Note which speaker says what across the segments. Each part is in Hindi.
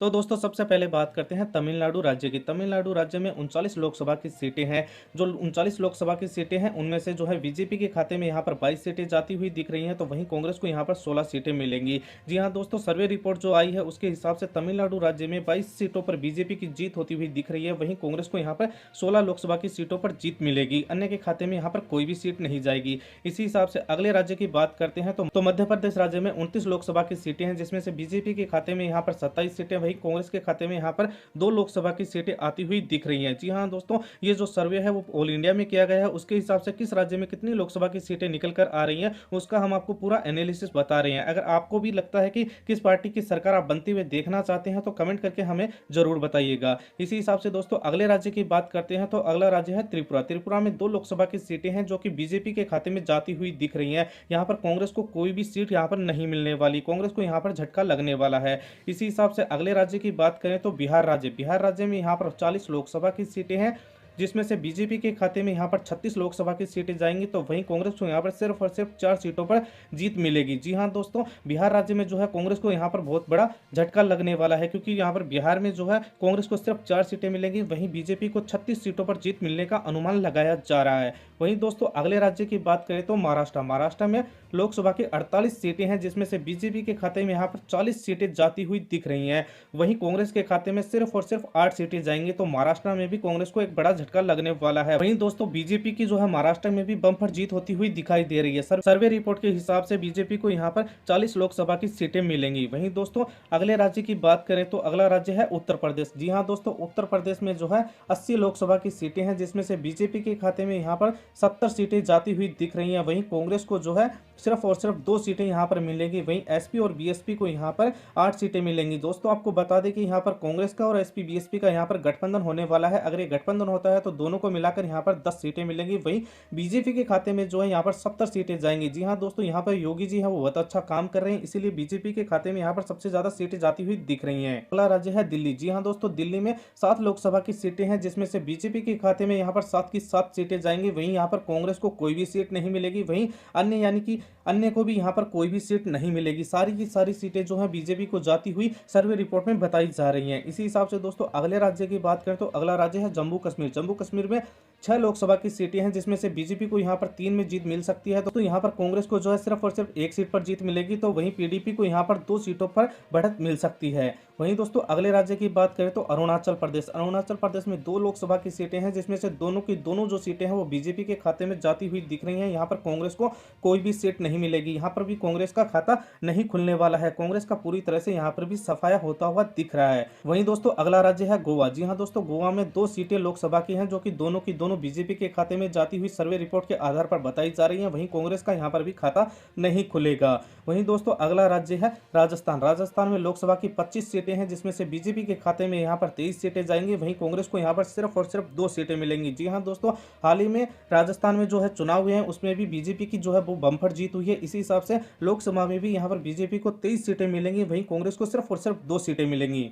Speaker 1: तो दोस्तों सबसे पहले बात करते हैं तमिलनाडु राज्य की। तमिलनाडु राज्य में 39 लोकसभा की सीटें हैं। जो 39 लोकसभा की सीटें हैं उनमें से जो है बीजेपी के खाते में यहाँ पर 22 सीटें जाती हुई दिख रही हैं, तो वहीं कांग्रेस को यहाँ पर 16 सीटें मिलेंगी। जी हाँ दोस्तों, सर्वे रिपोर्ट जो आई है उसके हिसाब से तमिलनाडु राज्य में 22 सीटों पर बीजेपी की जीत होती हुई दिख रही है, वहीं कांग्रेस को यहाँ पर 16 लोकसभा की सीटों पर जीत मिलेगी। अन्य के खाते में यहाँ पर कोई भी सीट नहीं जाएगी। इसी हिसाब से अगले राज्य की बात करते हैं तो मध्य प्रदेश राज्य में 29 लोकसभा की सीटें हैं, जिसमें से बीजेपी के खाते में यहाँ पर 27 सीटें, वहीं कांग्रेस के खाते में यहाँ पर 2 लोकसभा की सीटें आती हुई दिख रही हैं। जी हाँ दोस्तों, ये जो सर्वे है वो ऑल इंडिया में किया गया है, उसके हिसाब से किस राज्य में कितनी लोकसभा की सीटें निकल कर आ रही हैं उसका हम आपको पूरा एनालिसिस बता रहे हैं। अगर आपको भी लगता है कि किस पार्टी की सरकार आप बनते हुए देखना चाहते हैं तो कमेंट करके हमें जरूर बताइएगा। इसी हिसाब से दोस्तों अगले राज्य की बात करते हैं तो अगला राज्य है त्रिपुरा। त्रिपुरा में 2 लोकसभा की सीटें हैं जो कि बीजेपी के खाते में जाती हुई दिख रही हैं। यहाँ पर कांग्रेस को कोई भी सीट यहाँ पर नहीं मिलने वाली, कांग्रेस को यहाँ पर झटका लगने वाला है। इसी हिसाब से अगले राज्य की बात करें तो बिहार राज्य में यहाँ पर 40 लोकसभा की सीटें हैं, जिसमें से बीजेपी के खाते में यहाँ पर 36 लोकसभा की सीटें जाएंगी, तो वहीं कांग्रेस को यहाँ पर सिर्फ और सिर्फ 4 सीटों पर जीत मिलेगी। जी हाँ दोस्तों, बिहार राज्य में जो है कांग्रेस को यहाँ पर बहुत बड़ा झटका लगने वाला है, क्योंकि यहाँ पर बिहार में जो है कांग्रेस को सिर्फ 4 सीटें मिलेंगी, वहीं बीजेपी को 36 सीटों पर जीत मिलने का अनुमान लगाया जा रहा है। वहीं दोस्तों अगले राज्य की बात करें तो महाराष्ट्र में लोकसभा की 48 सीटें हैं, जिसमें से बीजेपी के खाते में यहाँ पर 40 सीटें जाती हुई दिख रही हैं, वहीं कांग्रेस के खाते में सिर्फ और सिर्फ 8 सीटें जाएंगी, तो महाराष्ट्र में भी कांग्रेस को एक बड़ा झटका लगने वाला है। वहीं दोस्तों बीजेपी की जो है महाराष्ट्र में भी बम्पर जीत होती हुई दिखाई दे रही है। सर्वे रिपोर्ट के हिसाब से बीजेपी को यहाँ पर 40 लोकसभा की सीटें मिलेंगी। वहीं दोस्तों अगले राज्य की बात करें तो अगला राज्य है उत्तर प्रदेश। जी हाँ दोस्तों, उत्तर प्रदेश में जो है 80 लोकसभा की सीटें हैं, जिसमें से बीजेपी के खाते में यहाँ पर 70 सीटें जाती हुई दिख रही हैं, वहीं कांग्रेस को जो है सिर्फ और सिर्फ 2 सीटें यहाँ पर मिलेंगी। वहीं एसपी और बीएसपी को यहाँ पर 8 सीटें मिलेंगी। दोस्तों आपको बता दें कि यहाँ पर कांग्रेस का और एसपी बीएसपी का यहाँ पर गठबंधन होने वाला है। अगर ये गठबंधन होता है तो दोनों को मिलाकर यहाँ पर 10 सीटें मिलेंगी। वहीं बीजेपी के खाते में जो है यहाँ पर 70 सीटें जाएंगी। जी हाँ दोस्तों, यहाँ पर योगी जी है वो बहुत अच्छा काम कर रहे हैं, इसीलिए बीजेपी के खाते में यहाँ पर सबसे ज्यादा सीटें जाती हुई दिख रही है। अगला राज्य है दिल्ली। जी हाँ दोस्तों, दिल्ली में 7 लोकसभा की सीटें हैं, जिसमें से बीजेपी के खाते में यहाँ पर 7 की 7 सीटें जाएंगी। वहीं यहाँ पर कांग्रेस को कोई भी सीट नहीं मिलेगी, वहीं अन्य यानी कि अन्य को भी यहाँ पर कोई भी सीट नहीं मिलेगी। सारी की सारी सीटें जो है बीजेपी को जाती हुई सर्वे रिपोर्ट में बताई जा रही हैं। इसी हिसाब से दोस्तों अगले राज्य की बात करें तो अगला राज्य है जम्मू कश्मीर। जम्मू कश्मीर में 6 लोकसभा की सीटें हैं, जिसमें से बीजेपी को यहाँ पर 3 में जीत मिल सकती है, तो यहाँ पर कांग्रेस को जो है सिर्फ और सिर्फ 1 सीट पर जीत मिलेगी, तो वहीं पीडीपी को यहाँ पर 2 सीटों पर बढ़त मिल सकती है। वहीं दोस्तों अगले राज्य की बात करें तो अरुणाचल प्रदेश। अरुणाचल प्रदेश में 2 लोकसभा की सीटें हैं, जिसमें से दोनों की दोनों जो सीटें हैं वो बीजेपी के खाते में जाती हुई दिख रही हैं। यहाँ पर कांग्रेस को कोई भी सीट नहीं मिलेगी, यहाँ पर भी कांग्रेस का खाता नहीं खुलने वाला है। कांग्रेस का पूरी तरह से यहाँ पर भी सफाया होता हुआ दिख रहा है। वहीं दोस्तों अगला राज्य है गोवा। जी हाँ दोस्तों, गोवा में 2 सीटें लोकसभा की हैं, जो कि दोनों की दोनों बीजेपी के खाते में जाती हुई सर्वे रिपोर्ट के आधार पर बताई जा रही है। वहीं कांग्रेस का यहाँ पर भी खाता नहीं खुलेगा। वहीं दोस्तों अगला राज्य है राजस्थान। राजस्थान में लोकसभा की 25 सीटें हैं, जिसमें से बीजेपी के खाते में यहाँ पर 23 सीटें जाएंगी। वहीं कांग्रेस को यहाँ पर सिर्फ और सिर्फ 2 सीटें मिलेंगी। जी हाँ दोस्तों, हाल ही में राजस्थान में जो है चुनाव हुए हैं, उसमें भी बीजेपी की जो है वो बम्पर जीत हुई है। इसी हिसाब से लोकसभा में भी यहाँ पर बीजेपी को 23 सीटें मिलेंगी, वहीं कांग्रेस को सिर्फ और सिर्फ 2 सीटें मिलेंगी।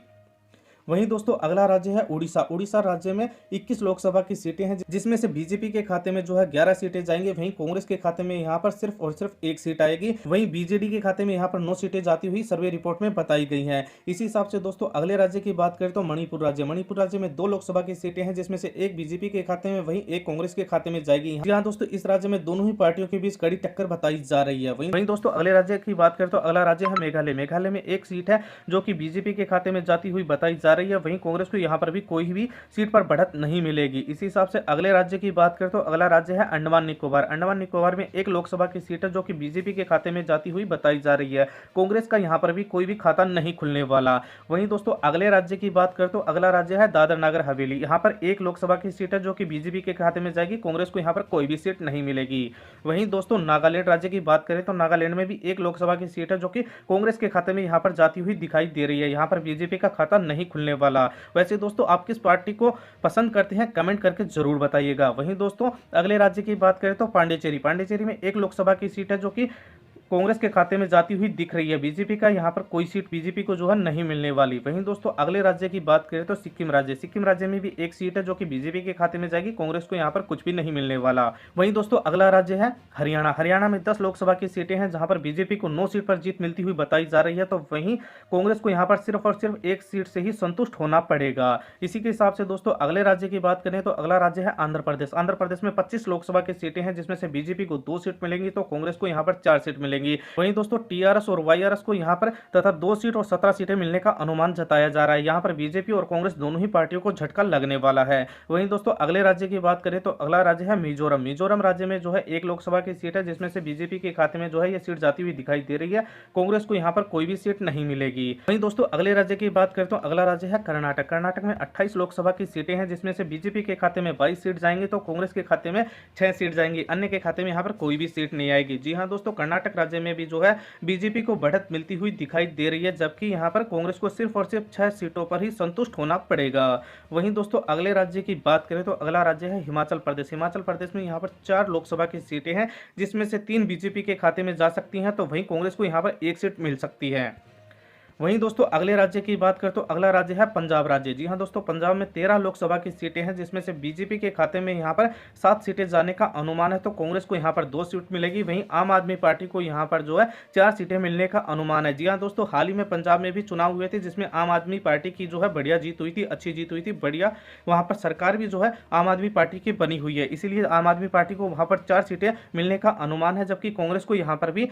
Speaker 1: वहीं दोस्तों अगला राज्य है उड़ीसा। उड़ीसा राज्य में 21 लोकसभा की सीटें हैं, जिसमें से बीजेपी के खाते में जो है 11 सीटें जाएंगी। वहीं कांग्रेस के खाते में यहाँ पर सिर्फ और सिर्फ 1 सीट आएगी। वहीं बीजेडी के खाते में यहाँ पर 9 सीटें जाती हुई सर्वे रिपोर्ट में बताई गई हैं। इसी हिसाब से दोस्तों अगले राज्य की बात करें तो मणिपुर राज्य। मणिपुर राज्य में 2 लोकसभा की सीटें हैं, जिसमें से एक बीजेपी के खाते में वहीं एक कांग्रेस के खाते में जाएगी। जी हाँ दोस्तों, इस राज्य में दोनों ही पार्टियों के बीच कड़ी टक्कर बताई जा रही है। वहीं दोस्तों अगले राज्य की बात करें तो अगला राज्य है मेघालय। मेघालय में 1 सीट है जो कि बीजेपी के खाते में जाती हुई बताई जा रही है। वहीं कांग्रेस तो यहाँ पर भी कोई भी सीट पर बढ़त नहीं मिलेगी। इसी हिसाब से अगले राज्य की बात करें तो अगला राज्य है अंडमान निकोबार। अंडमान निकोबार में 1 लोकसभा की सीट है, जो कि बीजेपी के खाते में जाती हुई बताई जा रही है। कांग्रेस का यहाँ पर भी कोई भी खाता नहीं खुलने वाला। वहीं दोस्तों अगले राज्य की बात करें तो अगला राज्य है दादर नगर हवेली। यहाँ पर 1 लोकसभा की सीट है, जो कि बीजेपी के खाते में जाएगी। कांग्रेस को यहाँ पर कोई भी सीट नहीं मिलेगी। वहीं दोस्तों नागालैंड राज्य की बात करें तो नागालैंड में भी 1 लोकसभा की सीट है, जो कि कांग्रेस के खाते में यहाँ पर जाती हुई दिखाई दे रही है। यहाँ पर बीजेपी का खाता नहीं खुलने वाला। वैसे दोस्तों आप किस पार्टी को पसंद करते हैं कमेंट करके जरूर बताइएगा। वहीं दोस्तों अगले राज्य की बात करें तो पांडिचेरी। पांडिचेरी में 1 लोकसभा की सीट है, जो कि कांग्रेस के खाते में जाती हुई दिख रही है। बीजेपी का यहाँ पर कोई सीट बीजेपी को जो है नहीं मिलने वाली। वहीं दोस्तों अगले राज्य की बात करें तो सिक्किम राज्य में भी एक सीट है जो कि बीजेपी के खाते में जाएगी, कांग्रेस को यहाँ पर कुछ भी नहीं मिलने वाला। वहीं दोस्तों अगला राज्य है हरियाणा में 10 लोकसभा की सीटें हैं जहां पर बीजेपी को 9 सीट पर जीत मिलती हुई बताई जा रही है, तो वहीं कांग्रेस को यहाँ पर सिर्फ और सिर्फ एक सीट से ही संतुष्ट होना पड़ेगा। इसी के हिसाब से दोस्तों अगले राज्य की बात करें तो अगला राज्य है आंध्र प्रदेश में 25 लोकसभा की सीटें हैं जिसमें से बीजेपी को 2 सीट मिलेंगी तो कांग्रेस को यहाँ पर 4 सीट मिलेंगी। वहीं दोस्तों टीआरएस और वाईआरएस को यहाँ पर तथा 2 सीट और 17 सीटें मिलने का अनुमान जताया जा रहा है। यहाँ पर बीजेपी और कांग्रेस दोनों ही पार्टियों को झटका लगने वाला है। वहीं दोस्तों अगले राज्य की बात करें तो अगला राज्य है मिजोरम राज्य में जो है 1 लोकसभा की सीट है जिसमें से बीजेपी के खाते में जो है ये सीट जाती हुई दिखाई दे रही है, कांग्रेस को यहाँ पर कोई भी सीट नहीं मिलेगी। वहीं दोस्तों अगले राज्य की बात करें तो अगला राज्य है कर्नाटक में 28 लोकसभा की सीटें हैं जिसमें से बीजेपी के खाते में 22 सीट जाएंगी तो कांग्रेस के खाते में 6 सीट जाएंगी, अन्य के खाते में यहाँ पर कोई भी सीट नहीं आएगी। जी हाँ दोस्तों, कर्नाटक राज्य में भी जो है बीजेपी को बढ़त मिलती हुई दिखाई दे रही है, जबकि यहाँ पर कांग्रेस को सिर्फ और सिर्फ 6 सीटों पर ही संतुष्ट होना पड़ेगा। वहीं दोस्तों अगले राज्य की बात करें तो अगला राज्य है हिमाचल प्रदेश में यहाँ पर 4 लोकसभा की सीटें हैं जिसमें से 3 बीजेपी के खाते में जा सकती हैं, तो वहीं कांग्रेस को यहाँ पर 1 सीट मिल सकती है। वहीं दोस्तों अगले राज्य की बात करें तो अगला राज्य है पंजाब राज्य। जी हां दोस्तों, पंजाब में 13 लोकसभा की सीटें हैं जिसमें से बीजेपी के खाते में यहां पर 7 सीटें जाने का अनुमान है, तो कांग्रेस को यहां पर 2 सीट मिलेगी। वहीं आम आदमी पार्टी को यहां पर जो है 4 सीटें मिलने का अनुमान है। जी हां दोस्तों, हाल ही में पंजाब में भी चुनाव हुए थे जिसमें आम आदमी पार्टी की जो है बढ़िया जीत हुई थी, अच्छी जीत हुई थी, बढ़िया वहां पर सरकार भी जो है आम आदमी पार्टी की बनी हुई है, इसीलिए आम आदमी पार्टी को वहां पर 4 सीटें मिलने का अनुमान है, जबकि कांग्रेस को यहाँ पर भी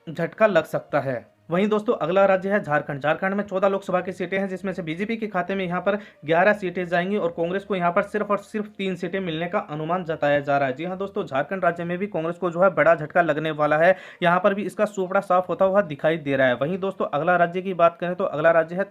Speaker 1: झटका लग सकता है। वहीं दोस्तों अगला राज्य है झारखंड में 14 लोकसभा की सीटें हैं जिसमें से बीजेपी के खाते में यहां पर 11 सीटें जाएंगी और कांग्रेस को यहां पर सिर्फ और सिर्फ 3 सीटें मिलने का अनुमान जताया जा रहा है। जी हां दोस्तों, झारखंड राज्य में भी कांग्रेस को जो है बड़ा झटका लगने वाला है, यहां पर भी इसका सुपड़ा साफ होता हुआ दिखाई दे रहा है। वहीं दोस्तों अगला राज्य की बात करें तो अगला राज्य है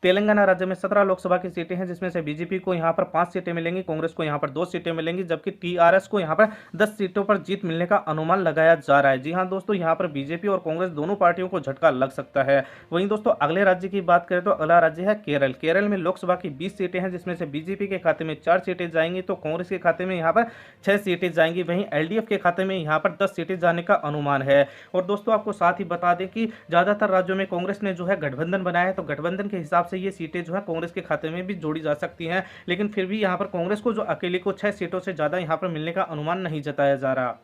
Speaker 1: तेलंगाना राज्य में 17 लोकसभा की सीटें हैं जिसमें से बीजेपी को यहाँ पर 5 सीटें मिलेंगी, कांग्रेस को यहाँ पर 2 सीटें मिलेंगी, जबकि टीआरएस को यहाँ पर 10 सीटों पर जीत मिलने का अनुमान लगाया जा रहा है। जी हाँ दोस्तों, यहाँ पर बीजेपी और कांग्रेस दोनों पार्टियों को झटका लग सकता है। वहीं दोस्तों अगले राज्य की बात करें तो अगला राज्य है केरल में लोकसभा की 20 सीटें हैं जिसमें से बीजेपी के खाते में 4 सीटें जाएंगी तो कांग्रेस के खाते में यहां पर 6 सीटें जाएंगी। वहीं एलडीएफ के खाते में यहां पर 10 सीटें जाने का अनुमान है। और दोस्तों आपको साथ ही बता दें कि ज्यादातर राज्यों में कांग्रेस ने जो है गठबंधन बनाया है, तो गठबंधन के हिसाब से ये सीटें जो है कांग्रेस के खाते में भी जोड़ी जा सकती हैं, लेकिन फिर भी यहां पर कांग्रेस को जो अकेले को 6 सीटों से ज्यादा यहां पर मिलने का अनुमान नहीं जताया जा रहा।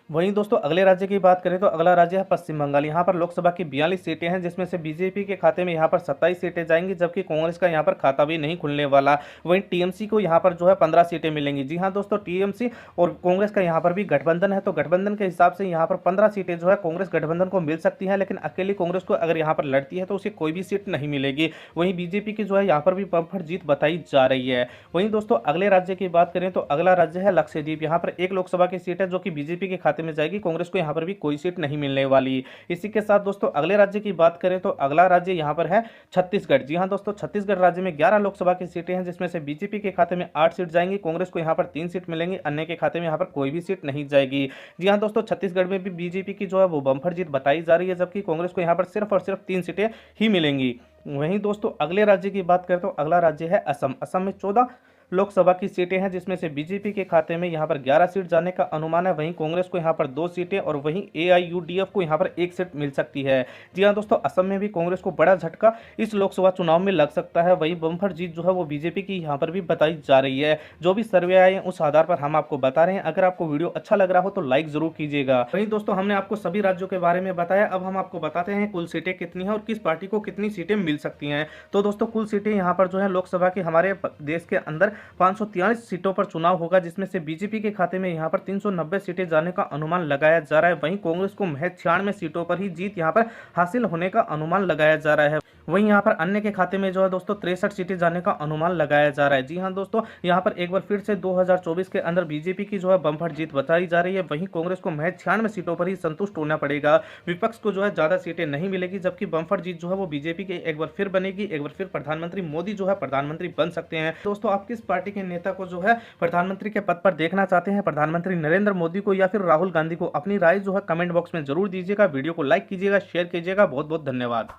Speaker 1: वहीं दोस्तों अगले राज्य की बात करें तो अगला राज्य है पश्चिम बंगाल। यहाँ पर लोकसभा की 42 सीटें हैं जिसमें से बीजेपी के खाते में यहाँ पर 27 सीटें जाएंगी, जबकि कांग्रेस का यहाँ पर खाता भी नहीं खुलने वाला। वहीं टीएमसी को यहाँ पर जो है 15 सीटें मिलेंगी। जी हाँ दोस्तों, टीएमसी और कांग्रेस का यहाँ पर भी गठबंधन है, तो गठबंधन के हिसाब से यहाँ पर 15 सीटें जो है कांग्रेस गठबंधन को मिल सकती है, लेकिन अकेली कांग्रेस को अगर यहाँ पर लड़ती है तो उसे कोई भी सीट नहीं मिलेगी। वहीं बीजेपी की जो है यहाँ पर भी बम्पर जीत बताई जा रही है। वहीं दोस्तों अगले राज्य की बात करें तो अगला राज्य है लक्षद्वीप। यहाँ पर 1 लोकसभा की सीट है जो कि बीजेपी के खाते में जाएगी, कांग्रेस को यहाँ पर भी कोई सीट नहीं मिलने वाली। इसी के साथ दोस्तों अगले राज्य की बात करें तो अगला राज्य यहाँ पर है छत्तीसगढ़। जी हाँ दोस्तों, छत्तीसगढ़ राज्य में 11 लोकसभा की सीटें हैं जिसमें से बीजेपी के खाते में 8 सीट जाएंगी, कांग्रेस को यहाँ पर 3 सीट मिलेंगी, अन्य के खाते में यहाँ पर कोई भी सीट नहीं जाएगी। जी हाँ दोस्तों, छत्तीसगढ़ में भी बीजेपी की जो है वो बम्पर जीत बताई जा रही है, जबकि कांग्रेस को यहाँ पर सिर्फ और सिर्फ 3 सीटें ही मिलेंगी। वहीं दोस्तों अगले राज्य की बात करें तो अगला राज्य है असम में 14 लोकसभा की सीटें हैं जिसमें से बीजेपी के खाते में यहां पर 11 सीट जाने का अनुमान है। वहीं कांग्रेस को यहां पर 2 सीटें और वहीं एआईयूडीएफ को यहां पर 1 सीट मिल सकती है। जी हां दोस्तों, असम में भी कांग्रेस को बड़ा झटका इस लोकसभा चुनाव में लग सकता है। वहीं बम्पर जीत जो है वो बीजेपी की यहां पर भी बताई जा रही है। जो भी सर्वे आए हैं उस आधार पर हम आपको बता रहे हैं। अगर आपको वीडियो अच्छा लग रहा हो तो लाइक जरूर कीजिएगा। वहीं दोस्तों हमने आपको सभी राज्यों के बारे में बताया, अब हम आपको बताते हैं कुल सीटें कितनी है और किस पार्टी को कितनी सीटें मिल सकती हैं। तो दोस्तों कुल सीटें यहाँ पर जो है लोकसभा की हमारे देश के अंदर 543 सीटों पर चुनाव होगा, जिसमें से बीजेपी के खाते में यहां पर 390 सीटें जाने का अनुमान लगाया जा रहा है। वहीं कांग्रेस को महज 96 सीटों पर ही जीत यहां पर हासिल होने का अनुमान लगाया जा रहा है। वहीं यहां पर अन्य के खाते में जो है दोस्तों 63 सीटें जाने का अनुमान लगाया जा रहा है। जी हां दोस्तों, यहां पर एक बार फिर से 2024 के अंदर बीजेपी की जो है बम्पर जीत बताई जा रही है। वहीं कांग्रेस को महज 96 सीटों पर ही संतुष्ट होना पड़ेगा। विपक्ष को जो है ज्यादा सीटें नहीं मिलेगी, जबकि बम्पर जीत जो है वो बीजेपी की एक बार फिर बनेगी। एक बार फिर प्रधानमंत्री मोदी जो है प्रधानमंत्री बन सकते हैं। दोस्तों आप किस पार्टी के नेता को जो है प्रधानमंत्री के पद पर देखना चाहते हैं, प्रधानमंत्री नरेंद्र मोदी को या फिर राहुल गांधी को? अपनी राय जो है कमेंट बॉक्स में जरूर दीजिएगा। वीडियो को लाइक कीजिएगा, शेयर कीजिएगा। बहुत बहुत धन्यवाद।